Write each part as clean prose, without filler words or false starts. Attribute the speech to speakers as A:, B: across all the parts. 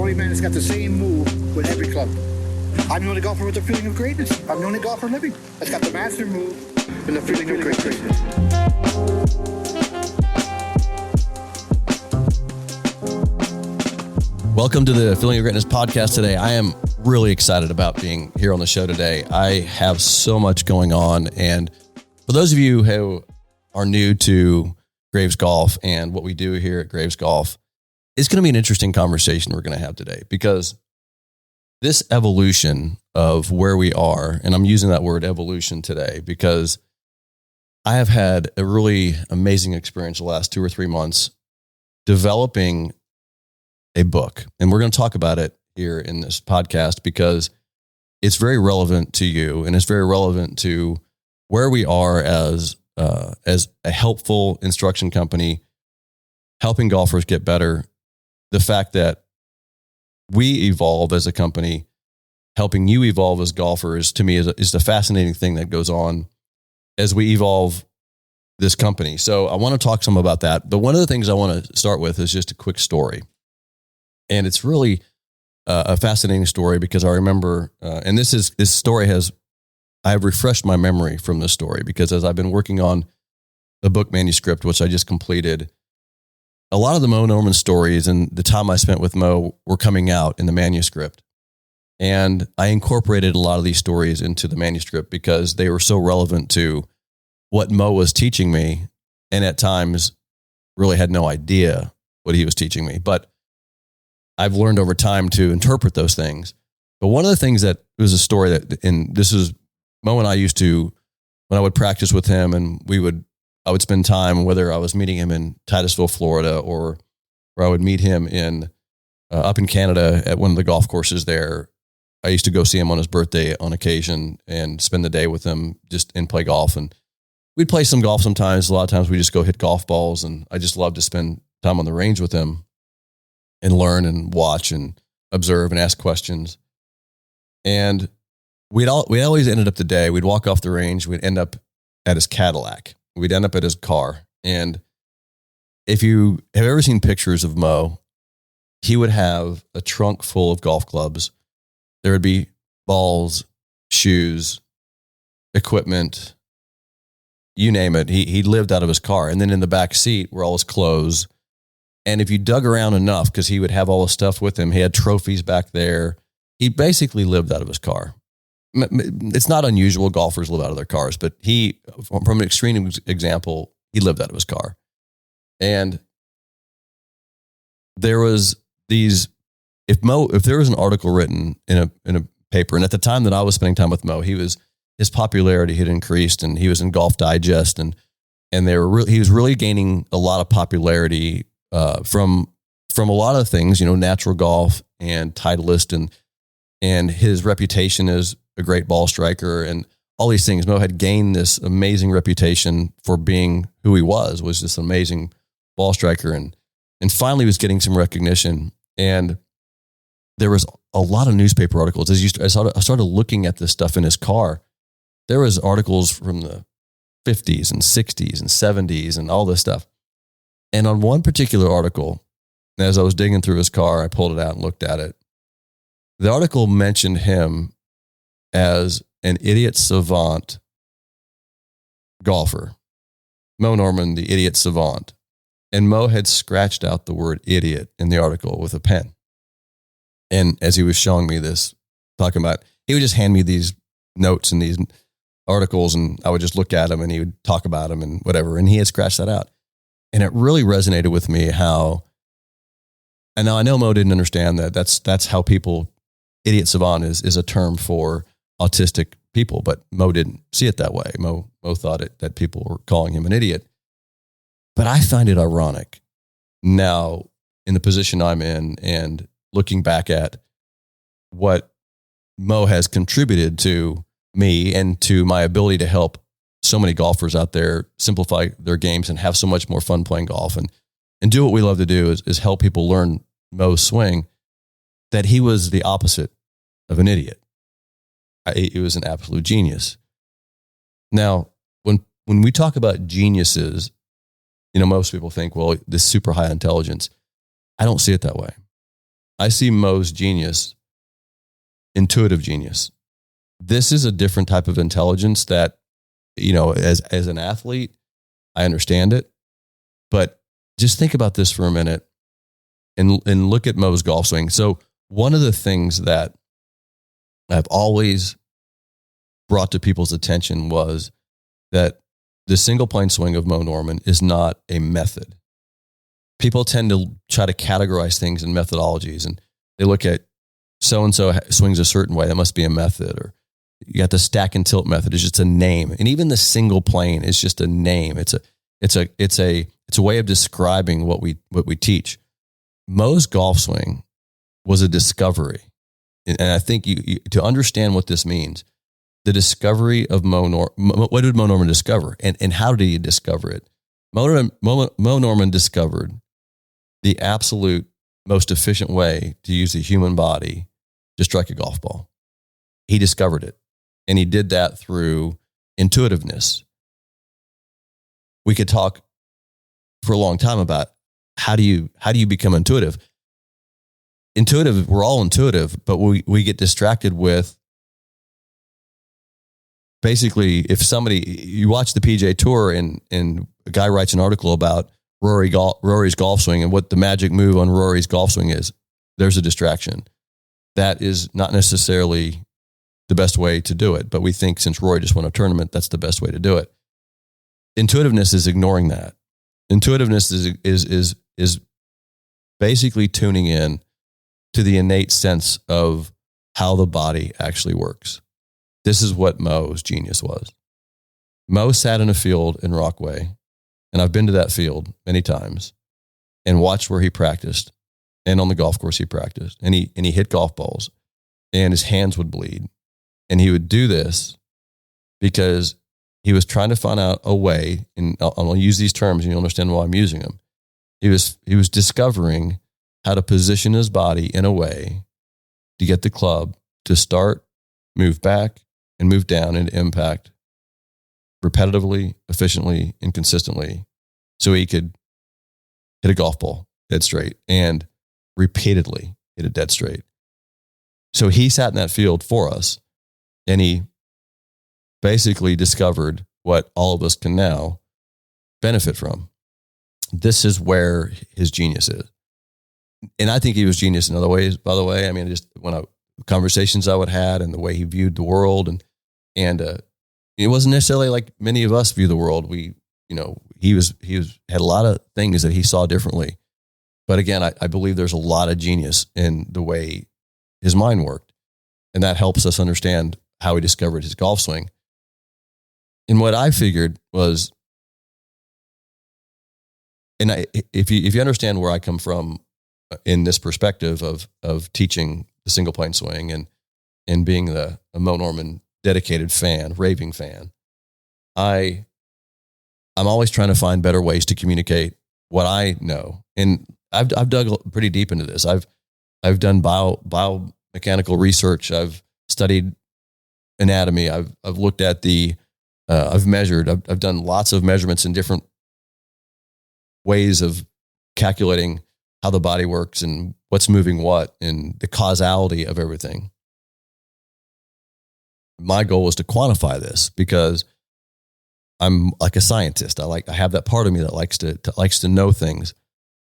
A: probably man that's got the same move with every club. I'm the only golfer with the feeling of greatness. I'm the only golfer living that's got the master move and the feeling of greatness.
B: Welcome to the Feeling of Greatness podcast today. I am really excited about being here on the show today. I have so much going on. And for those of you who are new to Graves Golf and what we do here at Graves Golf, it's going to be an interesting conversation we're going to have today, because this evolution of where we are, and I'm using that word evolution today because I have had a really amazing experience the last 2 or 3 months developing a book. And we're going to talk about it here in this podcast because it's very relevant to you and it's very relevant to where we are as a helpful instruction company, helping golfers get better. The fact that we evolve as a company, helping you evolve as golfers, to me is the fascinating thing that goes on as we evolve this company. So I want to talk some about that. But one of the things I want to start with is just a quick story. And it's really a fascinating story because I remember, and this story I have refreshed my memory from this story because as I've been working on the book manuscript, which I just completed, a lot of the Moe Norman stories and the time I spent with Moe were coming out in the manuscript. And I incorporated a lot of these stories into the manuscript because they were so relevant to what Moe was teaching me. And at times really had no idea what he was teaching me. But I've learned over time to interpret those things. But one of the things that was a story that, and this is Moe and I used to, when I would practice with him and I would spend time, whether I was meeting him in Titusville, Florida, or I would meet him up in Canada at one of the golf courses there. I used to go see him on his birthday on occasion and spend the day with him and play golf. And we'd play some golf sometimes. A lot of times we just go hit golf balls. And I just love to spend time on the range with him and learn and watch and observe and ask questions. And we'd always ended up the day, we'd walk off the range, we'd end up at his Cadillac. We'd end up at his car. And if you have ever seen pictures of Moe, he would have a trunk full of golf clubs. There would be balls, shoes, equipment, you name it. He lived out of his car. And then in the back seat were all his clothes. And if you dug around enough, because he would have all the stuff with him, he had trophies back there. He basically lived out of his car. It's not unusual golfers live out of their cars, but from an extreme example, he lived out of his car. And there was if there was an article written in a paper, and at the time that I was spending time with Moe, his popularity had increased, and he was in Golf Digest, and he was really gaining a lot of popularity from a lot of things, natural golf and Titleist, and his reputation as a great ball striker and all these things. Moe had gained this amazing reputation for being who he was this amazing ball striker, and finally was getting some recognition. And there was a lot of newspaper articles. I started looking at this stuff in his car. There was articles from the 50s and 60s and 70s and all this stuff. And on one particular article, as I was digging through his car, I pulled it out and looked at it. The article mentioned him as an idiot savant golfer. Moe Norman, the idiot savant. And Moe had scratched out the word idiot in the article with a pen. And as he was showing me this, he would just hand me these notes and these articles, and I would just look at them and he would talk about them and whatever. And he had scratched that out. And it really resonated with me and now I know Moe didn't understand that that's how idiot savant is a term for autistic people, but Moe didn't see it that way. Moe thought that people were calling him an idiot. But I find it ironic now in the position I'm in and looking back at what Moe has contributed to me and to my ability to help so many golfers out there simplify their games and have so much more fun playing golf and do what we love to do is help people learn Moe's swing, that he was the opposite of an idiot. He was an absolute genius. Now, when we talk about geniuses, most people think, well, this super high intelligence. I don't see it that way. I see Moe's genius, intuitive genius. This is a different type of intelligence that, as an athlete, I understand it. But just think about this for a minute and look at Moe's golf swing. So one of the things that I've always brought to people's attention was that the single plane swing of Moe Norman is not a method. People tend to try to categorize things in methodologies, and they look at so-and-so swings a certain way. That must be a method. Or you got the stack and tilt method. It's just a name. And even the single plane is just a name. It's a way of describing what we teach. Moe's golf swing was a discovery. And I think you to understand what this means, the discovery of what did Moe Norman discover? And how did he discover it? Moe Norman discovered the absolute most efficient way to use the human body to strike a golf ball. He discovered it. And he did that through intuitiveness. We could talk for a long time about how do you become intuitive? Intuitive, we're all intuitive, but we get distracted with basically if you watch the PGA Tour and a guy writes an article about Rory's golf swing and what the magic move on Rory's golf swing is, there's a distraction. That is not necessarily the best way to do it, but we think since Rory just won a tournament, that's the best way to do it. Intuitiveness is ignoring that. Intuitiveness is basically tuning in to the innate sense of how the body actually works. This is what Moe's genius was. Moe sat in a field in Rockaway, and I've been to that field many times and watched where he practiced, and on the golf course he practiced, and he hit golf balls, and his hands would bleed. And he would do this because he was trying to find out a way, and I'll use these terms and you'll understand why I'm using them. He was discovering how to position his body in a way to get the club to start, move back, and move down and impact repetitively, efficiently, and consistently so he could hit a golf ball dead straight and repeatedly hit it dead straight. So he sat in that field for us, and he basically discovered what all of us can now benefit from. This is where his genius is. And I think he was genius in other ways, by the way. I mean, just conversations I would have and the way he viewed the world. And it wasn't necessarily like many of us view the world. He had a lot of things that he saw differently. But again, I believe there's a lot of genius in the way his mind worked. And that helps us understand how he discovered his golf swing. And what I figured was, if you understand where I come from in this perspective of teaching the single plane swing and being a Moe Norman dedicated fan, raving fan, I'm always trying to find better ways to communicate what I know. And I've dug pretty deep into this. I've done biomechanical research. I've studied anatomy. I've looked at I've measured. I've done lots of measurements in different ways of calculating how the body works and what's moving what and the causality of everything. My goal is to quantify this because I'm like a scientist. I have that part of me that likes to know things,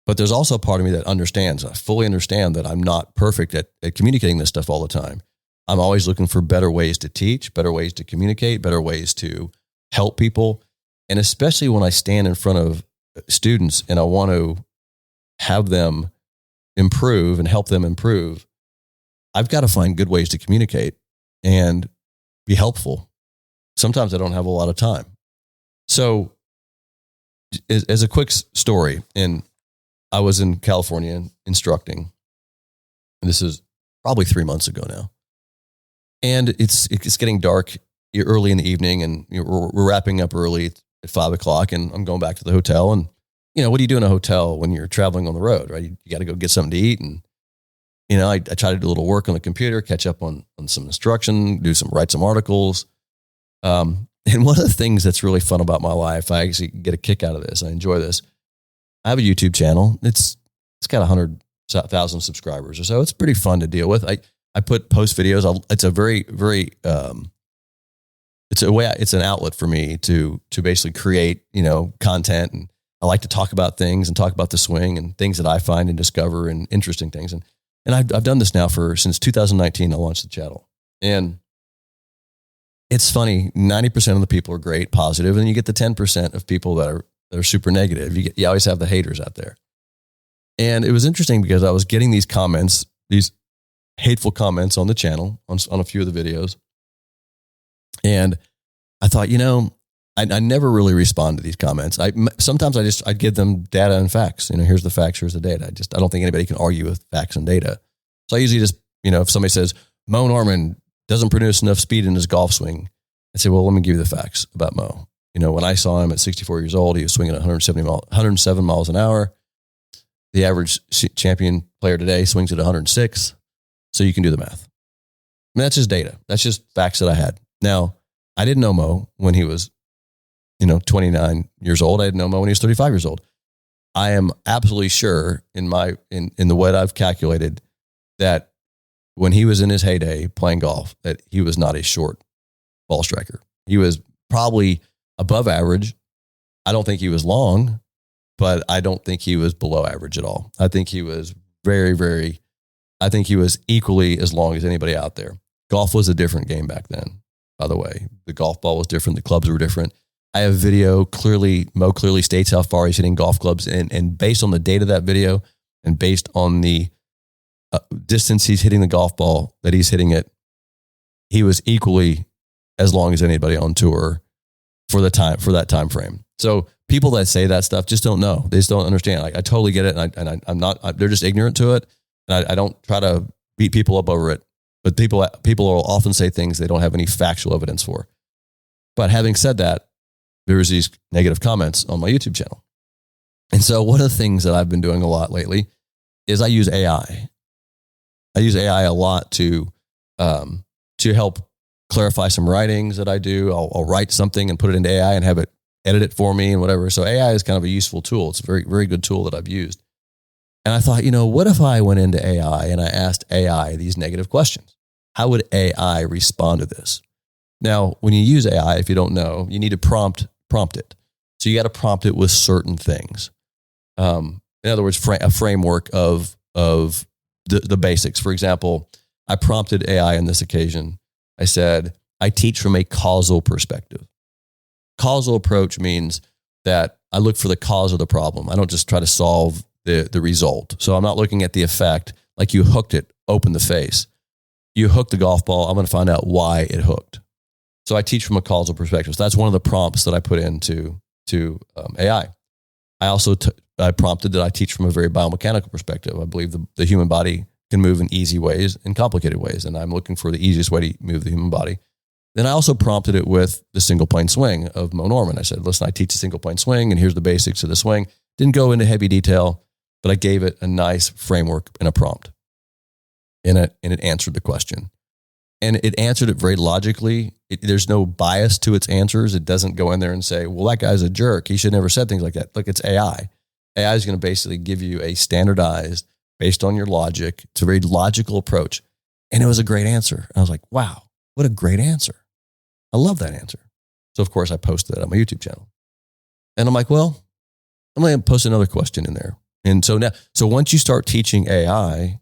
B: but there's also a part of me that understands. I fully understand that I'm not perfect at communicating this stuff all the time. I'm always looking for better ways to teach, better ways to communicate, better ways to help people. And especially when I stand in front of students and I want to have them improve and help them improve, I've got to find good ways to communicate and be helpful. Sometimes I don't have a lot of time. So as a quick story, and I was in California instructing, and this is probably 3 months ago now. And it's getting dark early in the evening, and we're wrapping up early at 5 o'clock, and I'm going back to the hotel. And, what do you do in a hotel when you're traveling on the road, right? You got to go get something to eat. And, I try to do a little work on the computer, catch up on some instruction, write some articles. And one of the things that's really fun about my life, I actually get a kick out of this. I enjoy this. I have a YouTube channel. It's got 1,000 subscribers or so. It's pretty fun to deal with. I post videos. It's a very, very, it's an outlet for me to basically create, content. And I like to talk about things and talk about the swing and things that I find and discover and interesting things. And I've done this now since 2019. I launched the channel, and it's funny. 90% of the people are great, positive, and you get the 10% of people that are super negative. You always have the haters out there. And it was interesting because I was getting these comments, these hateful comments on the channel, on a few of the videos. And I thought, I never really respond to these comments. Sometimes I'd give them data and facts. Here's the facts, here's the data. I don't think anybody can argue with facts and data. So I usually just, if somebody says, Moe Norman doesn't produce enough speed in his golf swing, I say, well, let me give you the facts about Moe. When I saw him at 64 years old, he was swinging at 107 miles an hour. The average champion player today swings at 106. So you can do the math. I mean, that's just data. That's just facts that I had. Now, I didn't know Moe when he was, 29 years old. I didn't know Moe when he was 35 years old. I am absolutely sure in the way I've calculated that when he was in his heyday playing golf, that he was not a short ball striker. He was probably above average. I don't think he was long, but I don't think he was below average at all. I think he was I think he was equally as long as anybody out there. Golf was a different game back then, by the way. The golf ball was different. The clubs were different. I have video Moe clearly states how far he's hitting golf clubs. And based on the data of that video and based on the distance he's hitting the golf ball that he's hitting it, he was equally as long as anybody on tour for that time frame. So people that say that stuff just don't know. They just don't understand. Like, I totally get it. And I'm not, they're just ignorant to it. And I don't try to beat people up over it. But people will often say things they don't have any factual evidence for. But having said that, there was these negative comments on my YouTube channel. And so one of the things that I've been doing a lot lately is I use AI. I use AI a lot to help clarify some writings that I do. I'll write something and put it into AI and have it edit it for me and whatever. So AI is kind of a useful tool. It's a very, very good tool that I've used. And I thought, what if I went into AI and I asked AI these negative questions? How would AI respond to this? Now, when you use AI, if you don't know, you need to prompt it. So you got to prompt it with certain things. In other words, a framework of the basics. For example, I prompted AI on this occasion. I said, I teach from a causal perspective. Causal approach means that I look for the cause of the problem. I don't just try to solve the result. So I'm not looking at the effect, like you hooked it, open the face. You hooked the golf ball, I'm going to find out why it hooked. So I teach from a causal perspective. So that's one of the prompts that I put into AI. I also I prompted that I teach from a very biomechanical perspective. I believe the human body can move in easy ways and complicated ways, and I'm looking for the easiest way to move the human body. Then I also prompted it with the single plane swing of Moe Norman. I said, listen, I teach a single plane swing, and here's the basics of the swing. Didn't go into heavy detail, but I gave it a nice framework and a prompt. And it answered the question. And it answered it very logically. There's no bias to its answers. It doesn't go in there and say, well, that guy's a jerk. He should never said things like that. Look, it's AI. AI is going to basically give you a standardized, based on your logic. It's a very logical approach. And it was a great answer. I was like, wow, what a great answer. I love that answer. So, of course, I posted that on my YouTube channel. And I'm like, well, I'm going to post another question in there. And so once you start teaching AI,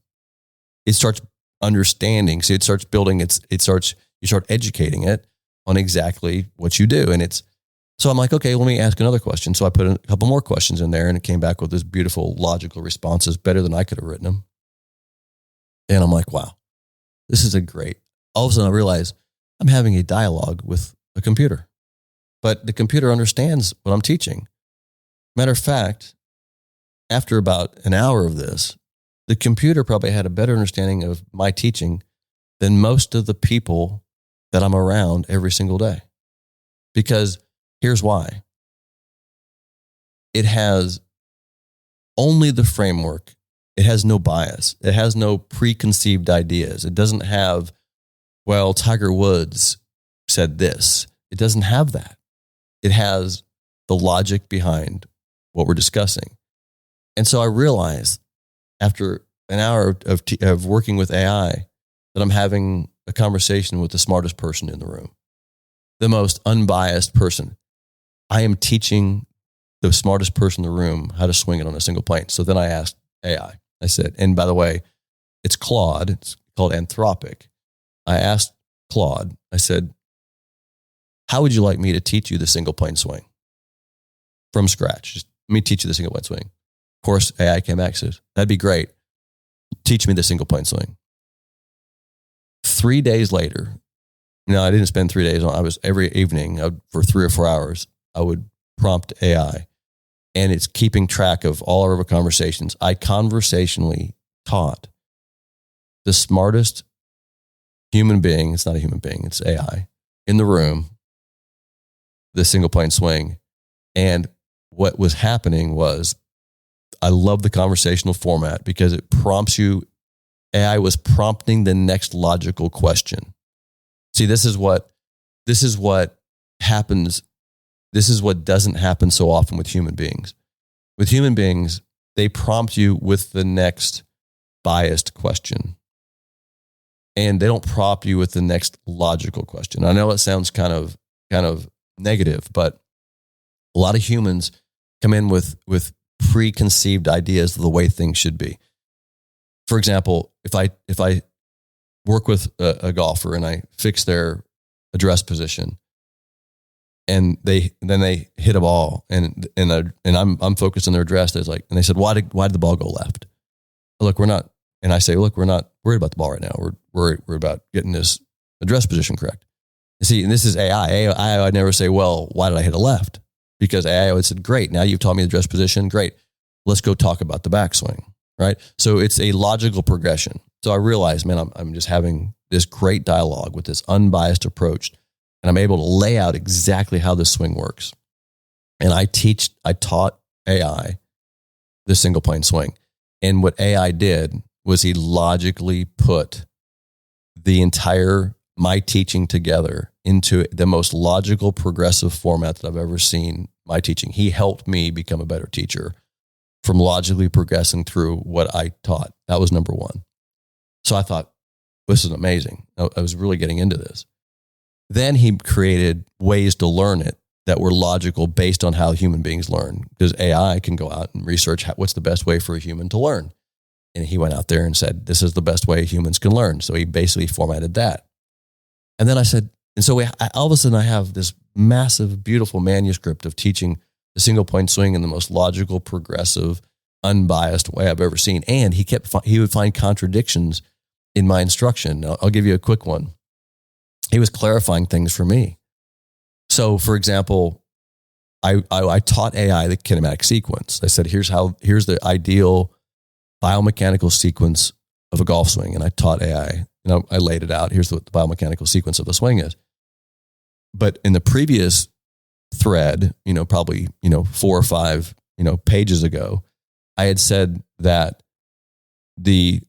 B: it starts understanding. So it starts building, you start educating it on exactly what you do. And so I'm like, okay, let me ask another question. So I put a couple more questions in there, and it came back with this beautiful logical responses, better than I could have written them. And I'm like, wow, this is all of a sudden I realize I'm having a dialogue with a computer, but the computer understands what I'm teaching. Matter of fact, after about an hour of this, the computer probably had a better understanding of my teaching than most of the people that I'm around every single day. Because here's why. It has only the framework. It has no bias. It has no preconceived ideas. It doesn't have, well, Tiger Woods said this. It doesn't have that. It has the logic behind what we're discussing. And so I realized after an hour of working with AI that I'm having a conversation with the smartest person in the room, the most unbiased person. I am teaching the smartest person in the room how to swing it on a single plane. So then I asked AI, I said, and by the way, it's Claude, it's called Anthropic. I asked Claude, I said, how would you like me to teach you the single plane swing from scratch? Just let me teach you the single plane swing. Of course, AI came back and says, that'd be great. Teach me the single plane swing. 3 days later, I didn't spend 3 days on, I was every evening for 3 or 4 hours, I would prompt AI, and it's keeping track of all our conversations. I conversationally taught the smartest human being, it's not a human being, it's AI, in the room, the single plane swing. And what was happening was, I love the conversational format because it prompts you. AI was prompting the next logical question. See, this is what happens. This is what doesn't happen so often with human beings. With human beings, they prompt you with the next biased question. And they don't prompt you with the next logical question. I know it sounds kind of negative, but a lot of humans come in with preconceived ideas of the way things should be. For example, if I work with a golfer and I fix their address position, and then they hit a ball and I'm focused on their address, and they said, why did the ball go left? Look, we're not, and I say, look, we're not worried about the ball right now. We're about getting this address position correct. You see, and this is AI. I never say, well, why did I hit a left? Because AI always said, great, now you've taught me the address position. Great. Let's go talk about the backswing, right? So it's a logical progression. So I realized, man, I'm just having this great dialogue with this unbiased approach, and I'm able to lay out exactly how this swing works. And I taught AI the single plane swing. And what AI did was he logically put the entire my teaching together into the most logical, progressive format that I've ever seen my teaching. He helped me become a better teacher from logically progressing through what I taught. That was number one. So I thought, this is amazing. I was really getting into this. Then he created ways to learn it that were logical based on how human beings learn, because AI can go out and research what's the best way for a human to learn. And he went out there and said, this is the best way humans can learn. So he basically formatted that. And then I said, and so all of a sudden I have this massive, beautiful manuscript of teaching the single plane swing in the most logical, progressive, unbiased way I've ever seen. And he would find contradictions in my instruction. I'll give you a quick one. He was clarifying things for me. So, for example, I taught AI the kinematic sequence. I said, here's the ideal biomechanical sequence of a golf swing. And I taught AI, I laid it out. Here's what the biomechanical sequence of the swing is. But in the previous thread, probably, 4 or 5, pages ago, I had said that the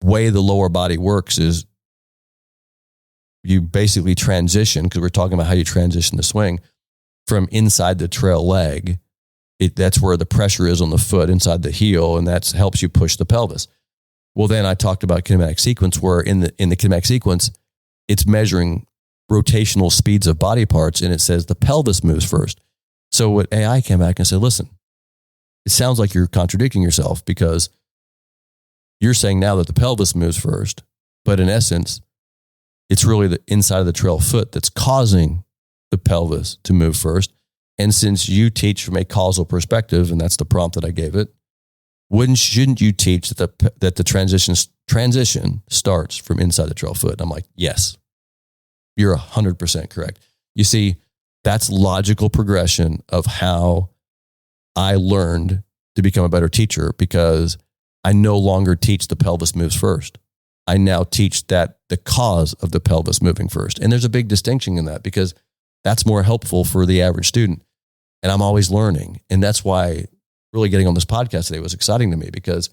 B: way the lower body works is you basically transition, because we're talking about how you transition the swing from inside the trail leg. That's where the pressure is on the foot inside the heel, and that helps you push the pelvis. Well, then I talked about kinematic sequence, where in the kinematic sequence, it's measuring rotational speeds of body parts, and it says the pelvis moves first. So what AI came back and said, listen, it sounds like you're contradicting yourself, because you're saying now that the pelvis moves first, but in essence, it's really the inside of the trail foot that's causing the pelvis to move first. And since you teach from a causal perspective, and that's the prompt that I gave it, shouldn't you teach that the transition starts from inside the trail foot? I'm like, yes, you're 100% correct. You see, that's logical progression of how I learned to become a better teacher, because I no longer teach the pelvis moves first. I now teach that the cause of the pelvis moving first. And there's a big distinction in that, because that's more helpful for the average student. And I'm always learning. And that's why really getting on this podcast today was exciting to me, because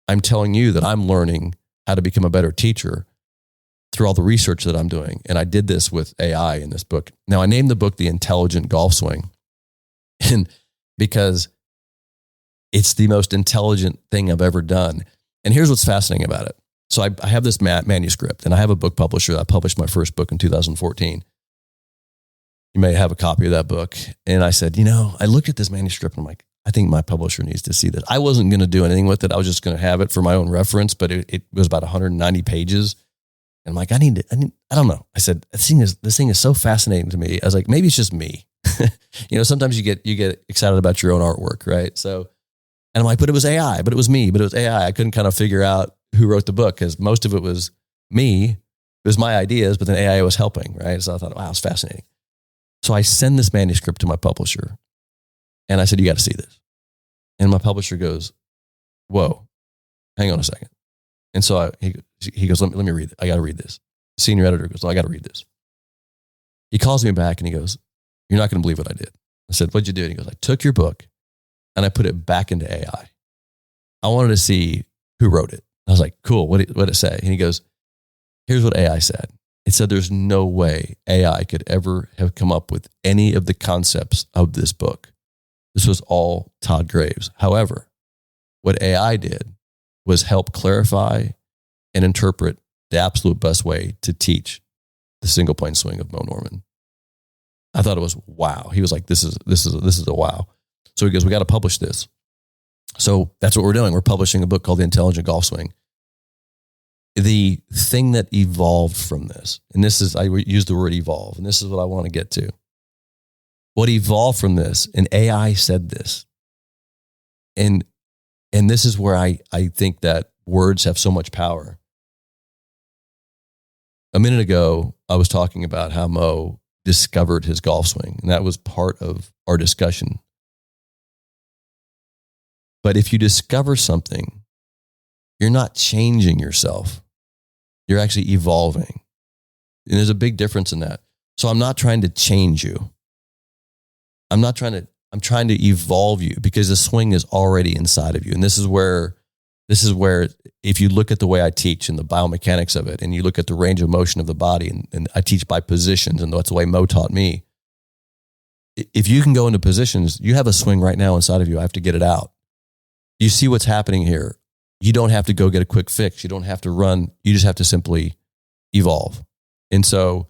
B: I'm telling you that I'm learning how to become a better teacher through all the research that I'm doing. And I did this with AI in this book. Now, I named the book The Intelligent Golf Swing. And because It's the most intelligent thing I've ever done. And here's what's fascinating about it. So I have this manuscript, and I have a book publisher. I published my first book in 2014. You may have a copy of that book. And I said, I looked at this manuscript and I'm like, I think my publisher needs to see this. I wasn't going to do anything with it. I was just going to have it for my own reference, but it was about 190 pages. And I'm like, I don't know. I said, this thing is so fascinating to me. I was like, maybe it's just me. Sometimes you get excited about your own artwork, right? So, and I'm like, but it was AI, but it was me, but it was AI. I couldn't kind of figure out who wrote the book because most of it was me. It was my ideas, but then AI was helping, right? So I thought, wow, it's fascinating. So I send this manuscript to my publisher and I said, you got to see this. And my publisher goes, whoa, hang on a second. And so he goes, let me read it. I got to read this. Senior editor goes, I got to read this. He calls me back and he goes, you're not going to believe what I did. I said, what'd you do? And he goes, I took your book and I put it back into AI. I wanted to see who wrote it. I was like, cool. What did it say? And he goes, here's what AI said. It said there's no way AI could ever have come up with any of the concepts of this book. This was all Todd Graves. However, what AI did was help clarify and interpret the absolute best way to teach the single plane swing of Moe Norman. I thought it was wow. He was like, this is a wow. So he goes, we got to publish this. So that's what we're doing. We're publishing a book called The Intelligent Golf Swing. The thing that evolved from this, and I use the word evolve, and this is what I want to get to. What evolved from this, and AI said this, and this is where I think that words have so much power. A minute ago, I was talking about how Moe discovered his golf swing, and that was part of our discussion. But if you discover something, you're not changing yourself. You're actually evolving. And there's a big difference in that. So I'm not trying to change you. I'm trying to evolve you because the swing is already inside of you. And this is where if you look at the way I teach and the biomechanics of it, and you look at the range of motion of the body, and I teach by positions, and that's the way Moe taught me. If you can go into positions, you have a swing right now inside of you. I have to get it out. You see what's happening here. You don't have to go get a quick fix. You don't have to run. You just have to simply evolve. And so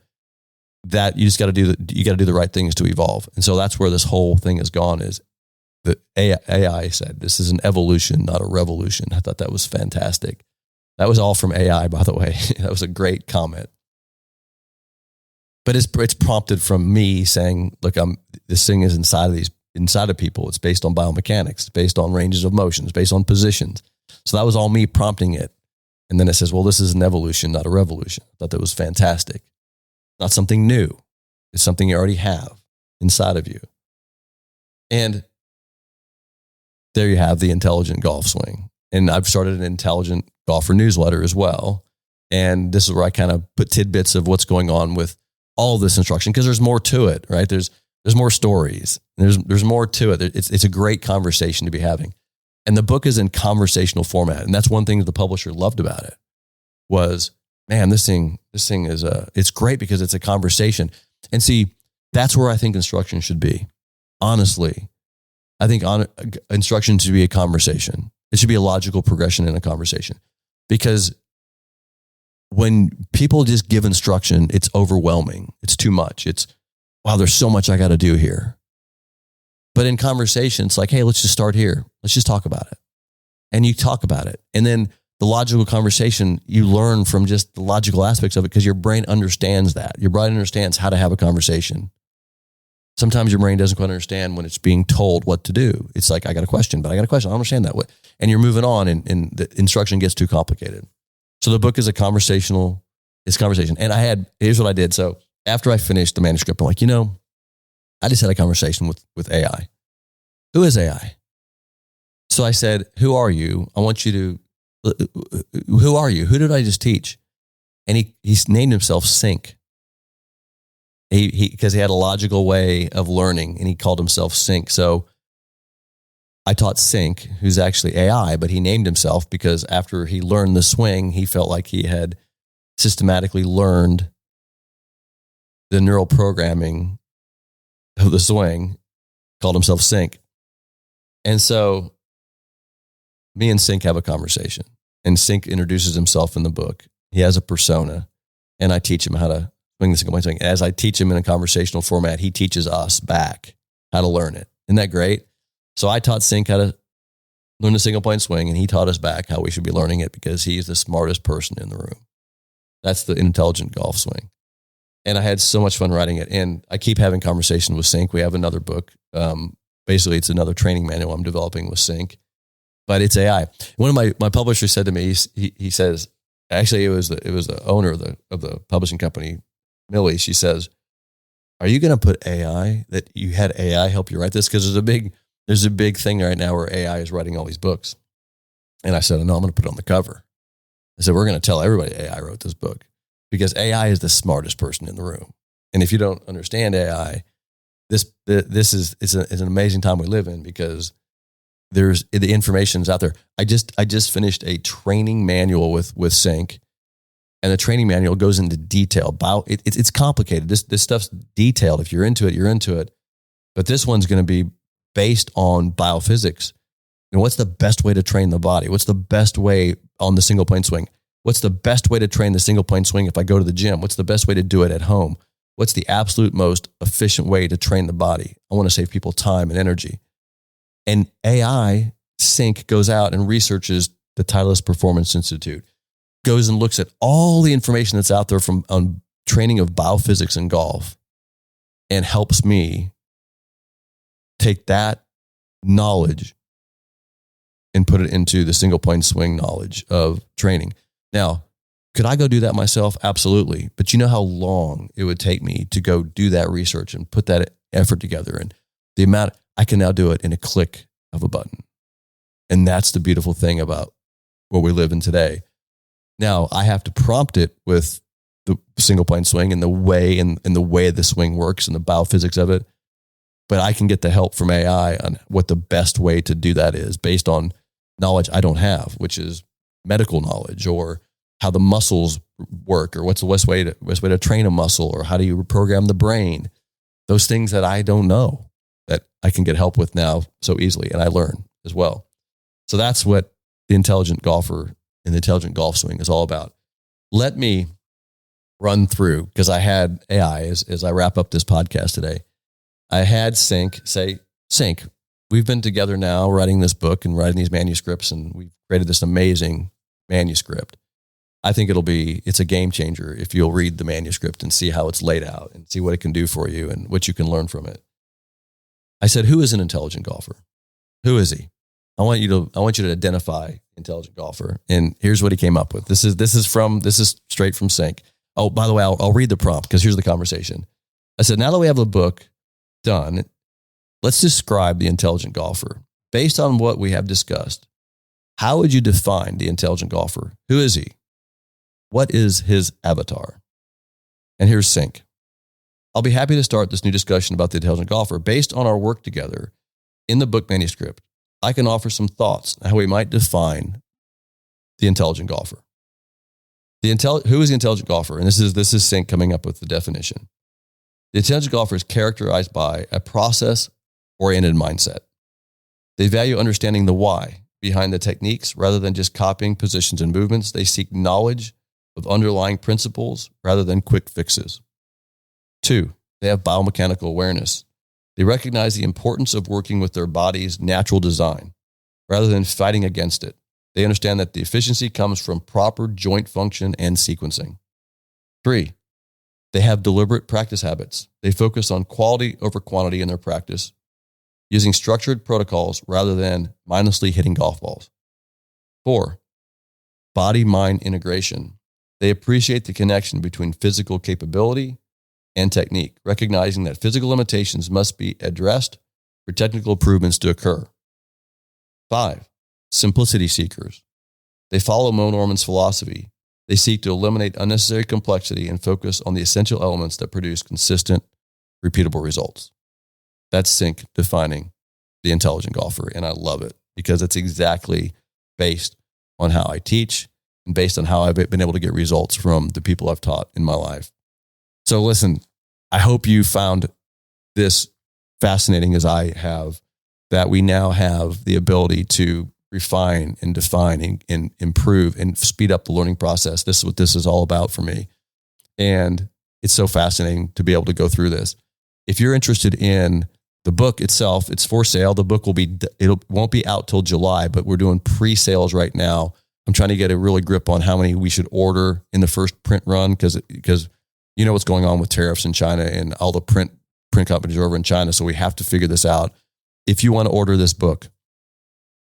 B: that you got to do the right things to evolve. And so that's where this whole thing has gone, is the AI said, this is an evolution, not a revolution. I thought that was fantastic. That was all from AI, by the way. That was a great comment. But it's prompted from me saying, look, this thing is inside of people. It's based on biomechanics. It's based on ranges of motion. It's based on positions. So that was all me prompting it. And then it says, well, this is an evolution, not a revolution. I thought that was fantastic. Not something new. It's something you already have inside of you. And there you have the Intelligent Golf Swing. And I've started an Intelligent Golfer newsletter as well. And this is where I kind of put tidbits of what's going on with all of this instruction, because there's more to it, right? There's more stories. There's more to it. It's a great conversation to be having. And the book is in conversational format. And that's one thing that the publisher loved about it was, man, this thing is it's great because it's a conversation. And see, that's where I think instruction should be. Honestly, I think instruction should be a conversation. It should be a logical progression in a conversation. Because when people just give instruction, it's overwhelming. It's too much. It's, wow, there's so much I got to do here. But in conversation, it's like, hey, let's just start here. Let's just talk about it. And you talk about it. And then the logical conversation, you learn from just the logical aspects of it because your brain understands that. Your brain understands how to have a conversation. Sometimes your brain doesn't quite understand when it's being told what to do. It's like, I got a question. I don't understand that. And you're moving on and the instruction gets too complicated. So the book is conversation. And here's what I did. So after I finished the manuscript, I'm like, I just had a conversation with AI. Who is AI? So I said, who are you? I want you to, who are you? Who did I just teach? And he named himself Sync. Because he had a logical way of learning and he called himself Sync. So I taught Sync, who's actually AI, but he named himself because after he learned the swing, he felt like he had systematically learned the neural programming of the swing, called himself Sync. And so me and Sync have a conversation, and Sync introduces himself in the book. He has a persona, and I teach him how to swing the single point swing. As I teach him in a conversational format, he teaches us back how to learn it. Isn't that great? So I taught Sync how to learn the single point swing, and he taught us back how we should be learning it because he's the smartest person in the room. That's the intelligent golf swing. And I had so much fun writing it. And I keep having conversations with Sync. We have another book. Basically, it's another training manual I'm developing with Sync, but it's AI. One of my publishers said to me, he says, actually, it was the owner of the publishing company, Millie. She says, "Are you going to put AI, that you had AI help you write this? Because there's a big thing right now where AI is writing all these books." And I said, "No, I'm going to put it on the cover." I said, "We're going to tell everybody AI wrote this book because AI is the smartest person in the room. And if you don't understand AI, this is an amazing time we live in because the information's out there." I just finished a training manual with Sync, and the training manual goes into detail. It's complicated. This stuff's detailed. If you're into it, you're into it. But this one's going to be based on biophysics. And what's the best way to train the body? What's the best way on the single point swing? What's the best way to train the single point swing if I go to the gym? What's the best way to do it at home? What's the absolute most efficient way to train the body? I want to save people time and energy. And AI Sync goes out and researches the Titleist Performance Institute, goes and looks at all the information that's out there on training of biophysics in golf, and helps me take that knowledge and put it into the single point swing knowledge of training. Now, could I go do that myself? Absolutely. But you know how long it would take me to go do that research and put that effort together, and the amount I can now do it in a click of a button. And that's the beautiful thing about what we live in today. Now I have to prompt it with the single point swing and the way the swing works and the biophysics of it. But I can get the help from AI on what the best way to do that is based on knowledge I don't have, which is medical knowledge, or how the muscles work, or what's the best way to train a muscle, or how do you reprogram the brain? Those things that I don't know that I can get help with now so easily, and I learn as well. So that's what the intelligent golfer and the intelligent golf swing is all about. Let me run through, because I had AI as I wrap up this podcast today. I had Sync say, "Sync, we've been together now writing this book and writing these manuscripts, and we've created this amazing manuscript. I think it's a game changer if you'll read the manuscript and see how it's laid out and see what it can do for you and what you can learn from it." I said, "Who is an intelligent golfer? Who is he? I want you to identify intelligent golfer." And here's what he came up with. This is straight from Sync. Oh, by the way, I'll read the prompt because here's the conversation. I said, "Now that we have the book done, let's describe the intelligent golfer. Based on what we have discussed, how would you define the intelligent golfer? Who is he? What is his avatar?" And here's Sync. "I'll be happy to start this new discussion about the intelligent golfer. Based on our work together in the book manuscript, I can offer some thoughts on how we might define the intelligent golfer." Who is the intelligent golfer? And this is Sync coming up with the definition. "The intelligent golfer is characterized by a process-oriented mindset. They value understanding the why behind the techniques rather than just copying positions and movements. They seek knowledge of underlying principles rather than quick fixes. 2, they have biomechanical awareness. They recognize the importance of working with their body's natural design rather than fighting against it. They understand that the efficiency comes from proper joint function and sequencing. 3, they have deliberate practice habits. They focus on quality over quantity in their practice, using structured protocols rather than mindlessly hitting golf balls. 4, body-mind integration. They appreciate the connection between physical capability and technique, recognizing that physical limitations must be addressed for technical improvements to occur. 5, simplicity seekers. They follow Moe Norman's philosophy. They seek to eliminate unnecessary complexity and focus on the essential elements that produce consistent, repeatable results." That's Sync defining the intelligent golfer. And I love it because it's exactly based on how I teach and based on how I've been able to get results from the people I've taught in my life. So listen, I hope you found this fascinating as I have, that we now have the ability to refine and define and improve and speed up the learning process. This is what this is all about for me. And it's so fascinating to be able to go through this. If you're interested in the book itself, it's for sale. The book won't be out till July, but we're doing pre-sales right now. I'm trying to get a really grip on how many we should order in the first print run because you know what's going on with tariffs in China and all the print companies are over in China. So we have to figure this out. If you want to order this book,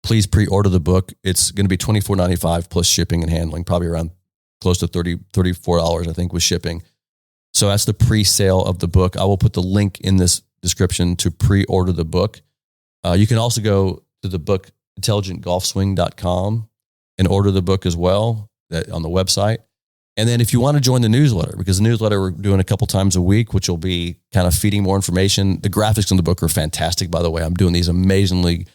B: please pre-order the book. It's going to be $24.95 plus shipping and handling, probably around close to $34, I think, with shipping. So that's the pre-sale of the book. I will put the link in this description to pre-order the book. You can also go to the book intelligentgolfswing.com and order the book as well on the website. And then if you want to join the newsletter, because the newsletter we're doing a couple times a week, which will be kind of feeding more information. The graphics in the book are fantastic, by the way. I'm doing these amazing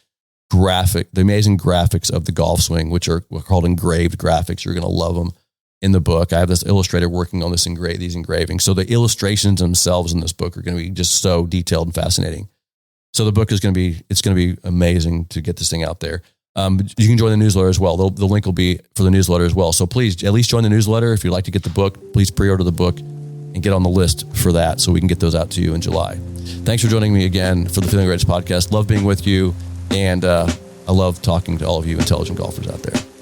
B: graphics of the golf swing, which are called engraved graphics. You're going to love them in the book. I have this illustrator working on these engravings. So the illustrations themselves in this book are going to be just so detailed and fascinating. So the book is going to be amazing to get this thing out there. You can join the newsletter as well. The link will be for the newsletter as well. So please at least join the newsletter. If you'd like to get the book, please pre-order the book and get on the list for that so we can get those out to you in July. Thanks for joining me again for the Feeling Greatness podcast. Love being with you. And I love talking to all of you intelligent golfers out there.